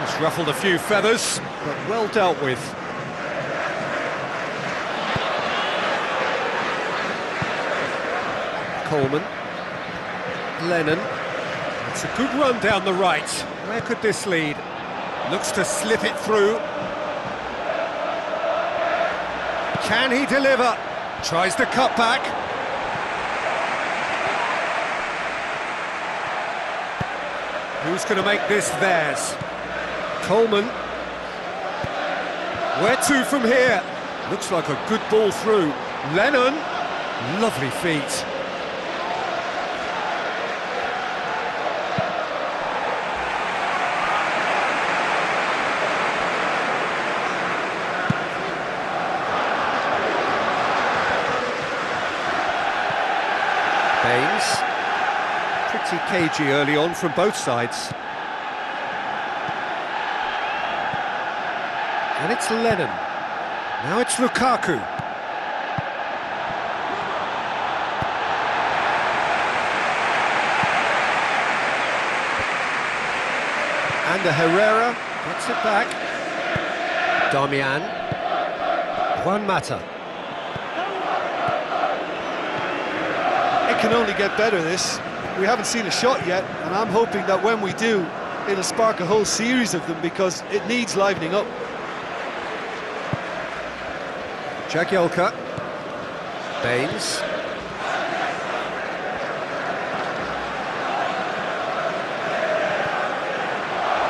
It's ruffled a few feathers, but well dealt with. Coleman. Lennon. It's a good run down the right. Where could this lead? Looks to slip it through. Can he deliver? Tries to cut back. Who's going to make this theirs? Coleman. Where to from here? Looks like a good ball through. Lennon. Lovely feet. Baines. Pretty cagey early on from both sides. And it's Lennon. Now it's Lukaku. And Herrera gets it back. Darmian. Juan Mata. It can only get better, this. We haven't seen a shot yet, and I'm hoping that when we do, it'll spark a whole series of them, because it needs livening up. Jagielka. Baines.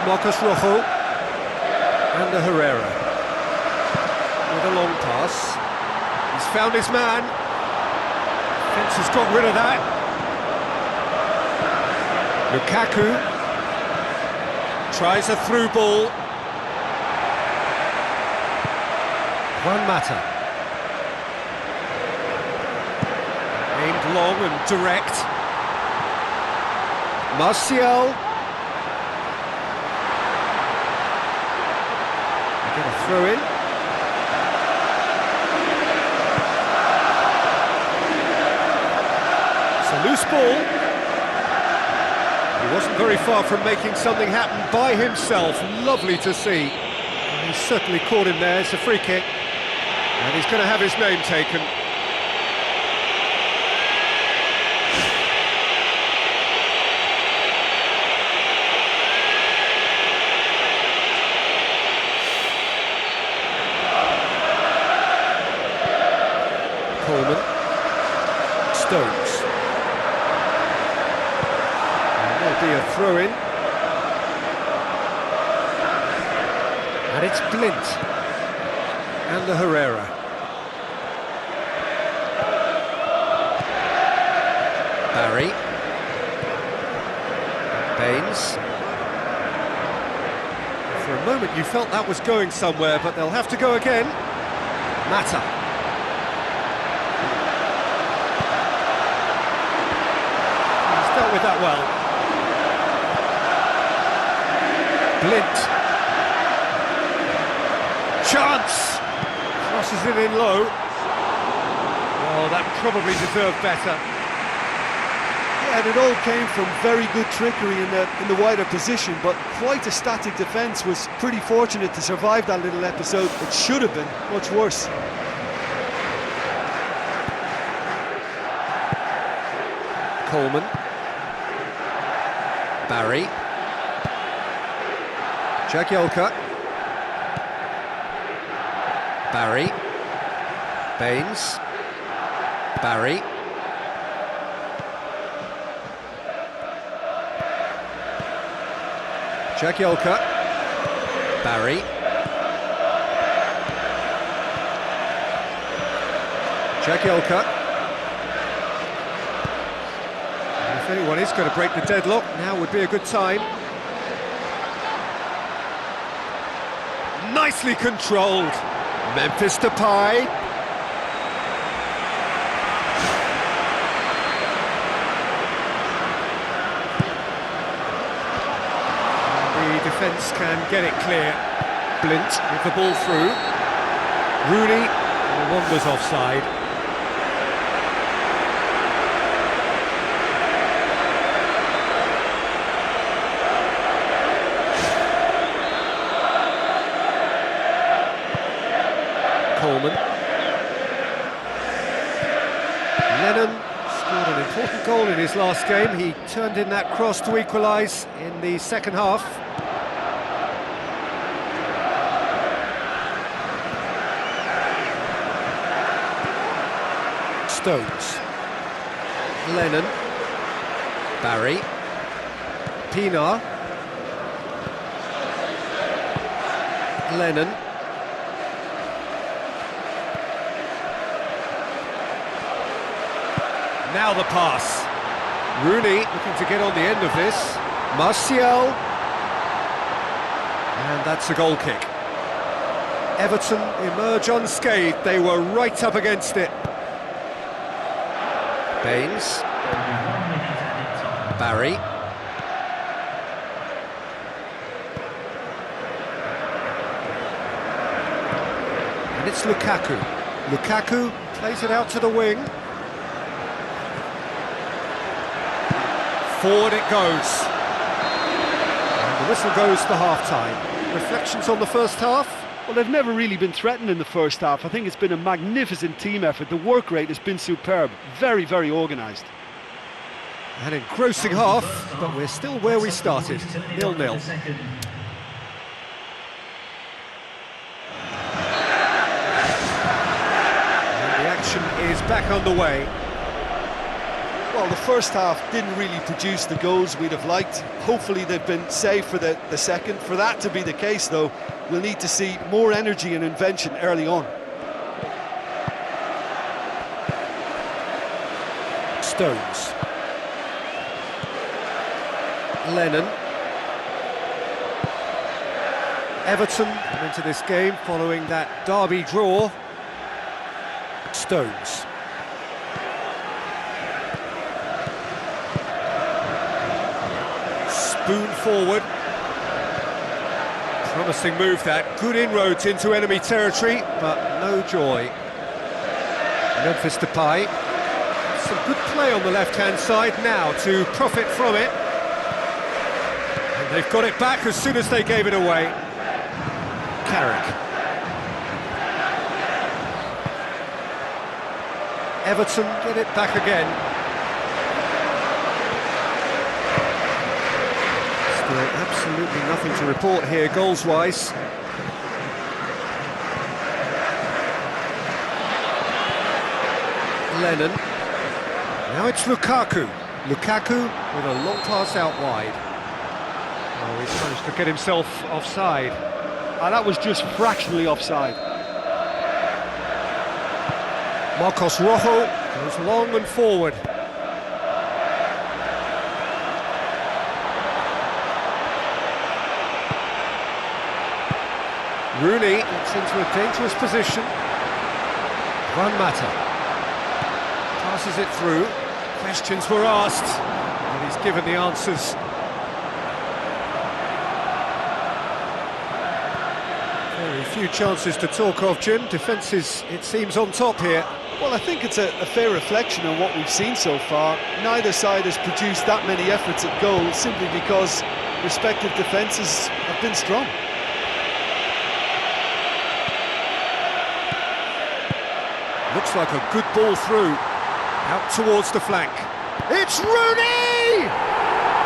Marcos Rojo. And Herrera. With a long pass. He's found his man. Fence has got rid of that. Lukaku tries a through ball. Juan Mata. Aimed long and direct. Martial. Get a throw in. Loose ball. He wasn't very far from making something happen by himself. Lovely to see. And he's certainly caught him there. It's a free kick. And he's going to have his name taken. Coleman. Stones. Be a throw-in. And it's Blind. And the Herrera. Barry. Baines. For a moment you felt that was going somewhere, but they'll have to go again. Mata. He's dealt with that well. Blind. Chance! Crosses it in low. Oh, that probably deserved better. Yeah, and it all came from very good trickery in the wider position, but quite a static defence. Was pretty fortunate to survive that little episode. It should have been much worse. Coleman. Barry. Jagielka. Barry. Baines. Barry. Jagielka. Barry. Jagielka. If anyone is going to break the deadlock, now would be a good time. Nicely controlled. Memphis Depay. The defence can get it clear. Blind with the ball through. Rooney wanders offside. Coleman. Lennon scored an important goal in his last game. He turned in that cross to equalise in the second half. Stones. Lennon. Barry. Pienaar. Lennon. Now the pass. Rooney looking to get on the end of this. Martial. And that's a goal kick. Everton emerge unscathed. They were right up against it. Baines. Barry. And it's Lukaku. Lukaku plays it out to the wing. Forward it goes. And the whistle goes for half-time. Reflections on the first half? Well, they've never really been threatened in the first half. I think it's been a magnificent team effort. The work rate has been superb. Very, very organised. An engrossing half, but we're still where we started, 0-0. And the action is back underway. Well, the first half didn't really produce the goals we'd have liked. Hopefully they've been saved for the second. For that to be the case, though, we'll need to see more energy and invention early on. Stones. Lennon. Everton come into this game following that derby draw. Stones. Spoon forward. Promising move that. Good inroads into enemy territory, but no joy. Memphis Depay. Some good play on the left-hand side now to profit from it. And they've got it back as soon as they gave it away. Carrick. Everton get it back again. Still absolutely nothing to report here goals-wise. Lennon. Now it's Lukaku. Lukaku with a long pass out wide. Oh, he's managed to get himself offside. That was just fractionally offside. Marcos Rojo goes long and forward. Rooney gets into a dangerous position. Juan Mata passes it through. Questions were asked, and he's given the answers. Very few chances to talk of, Jim. Defence is, it seems, on top here. Well, I think it's a fair reflection on what we've seen so far. Neither side has produced that many efforts at goal simply because respective defences have been strong. Looks like a good ball through, out towards the flank. It's Rooney!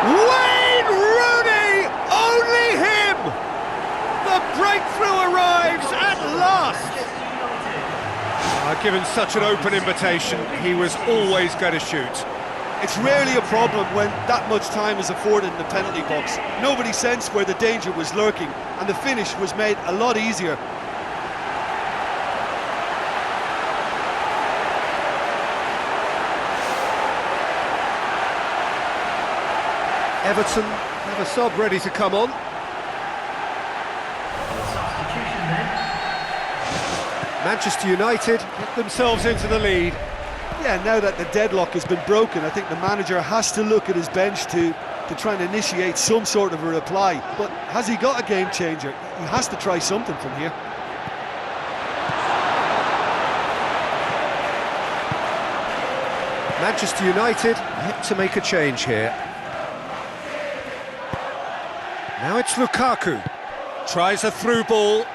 Wayne Rooney! Only him! The breakthrough arrives at last! Given such an open invitation, he was always going to shoot. It's rarely a problem when that much time is afforded in the penalty box. Nobody sensed where the danger was lurking, and the finish was made a lot easier. Everton have a sub ready to come on. Manchester United get themselves into the lead. Yeah, now that the deadlock has been broken, I think the manager has to look at his bench to try and initiate some sort of a reply. But has he got a game changer? He has to try something from here. Manchester United yet to make a change here. Now it's Lukaku. Tries a through ball.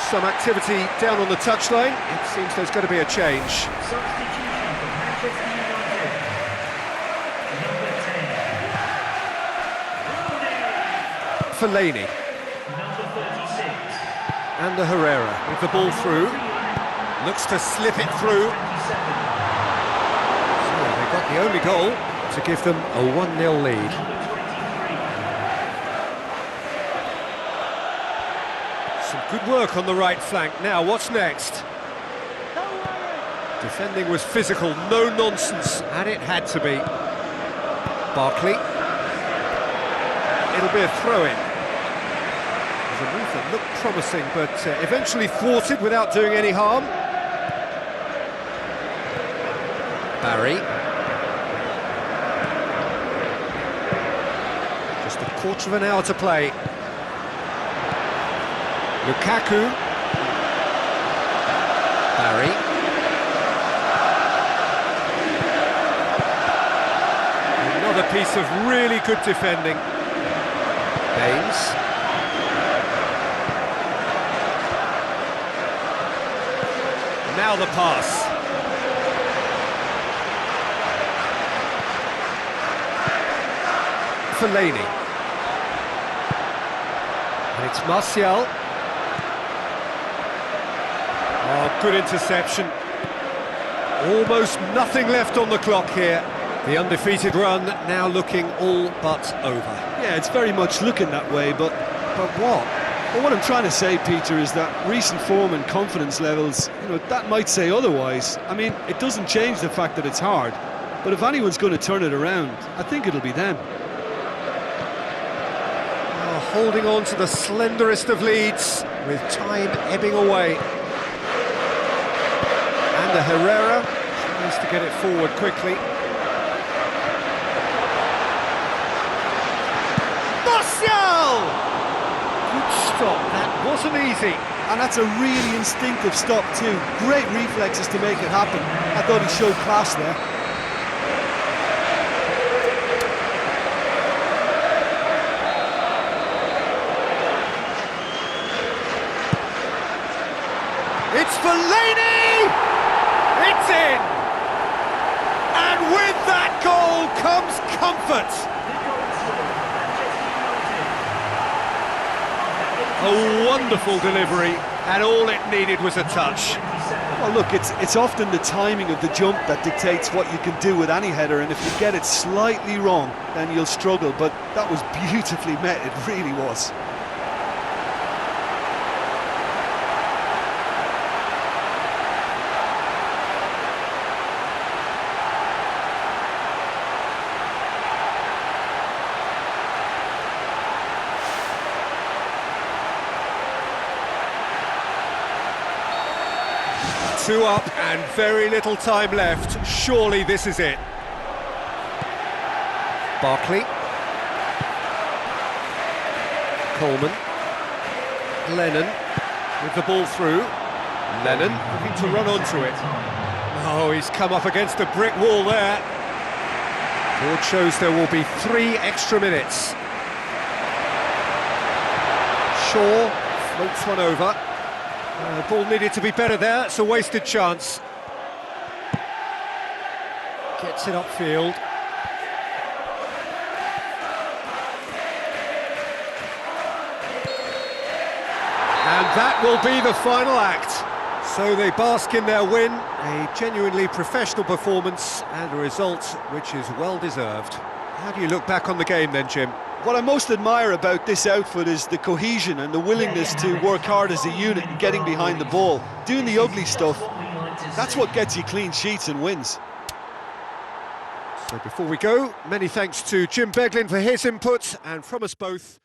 some activity down on the touchline. It seems there's going to be a change. Substitution for Manchester United. Number 10. Fellaini. Number 36. And the Herrera with the ball through. Looks to slip it through. 27. So they got the only goal to give them a 1-0 lead. Number 23. Some good work on the right flank. Now, what's next? Defending was physical, no nonsense, and it had to be. Barkley. It'll be a throw-in. It was a move that looked promising, but eventually thwarted without doing any harm. Barry. Just a quarter of an hour to play. Lukaku. Barry. Another piece of really good defending. Baines. Now the pass. Fellaini. And it's Martial. Oh, good interception. Almost nothing left on the clock here. The undefeated run now looking all but over. Yeah, it's very much looking that way, but what? Well, what I'm trying to say, Peter, is that recent form and confidence levels, that might say otherwise. I mean, it doesn't change the fact that it's hard, but if anyone's going to turn it around, I think it'll be them. Oh, holding on to the slenderest of leads, with time ebbing away. And the Herrera tries to get it forward quickly. Martial! Good stop, that wasn't easy. And that's a really instinctive stop too. Great reflexes to make it happen. I thought he showed class there. It's Fellaini! It's in! And with that goal comes comfort! A wonderful delivery, and all it needed was a touch. Well, look, it's often the timing of the jump that dictates what you can do with any header, and if you get it slightly wrong, then you'll struggle, but that was beautifully met, it really was. Two up and very little time left. Surely this is it. Barkley. Coleman. Lennon with the ball through. Lennon looking to run onto it. Oh, he's come up against a brick wall there. Board shows there will be 3 extra minutes. Shaw floats one over. The ball needed to be better there, it's a wasted chance. Gets it upfield. And that will be the final act. So they bask in their win, a genuinely professional performance and a result which is well deserved. How do you look back on the game then, Jim? What I most admire about this outfit is the cohesion and the willingness to work hard as a unit and getting behind the ball. Doing the ugly stuff, that's what gets you clean sheets and wins. So before we go, many thanks to Jim Beglin for his input, and from us both,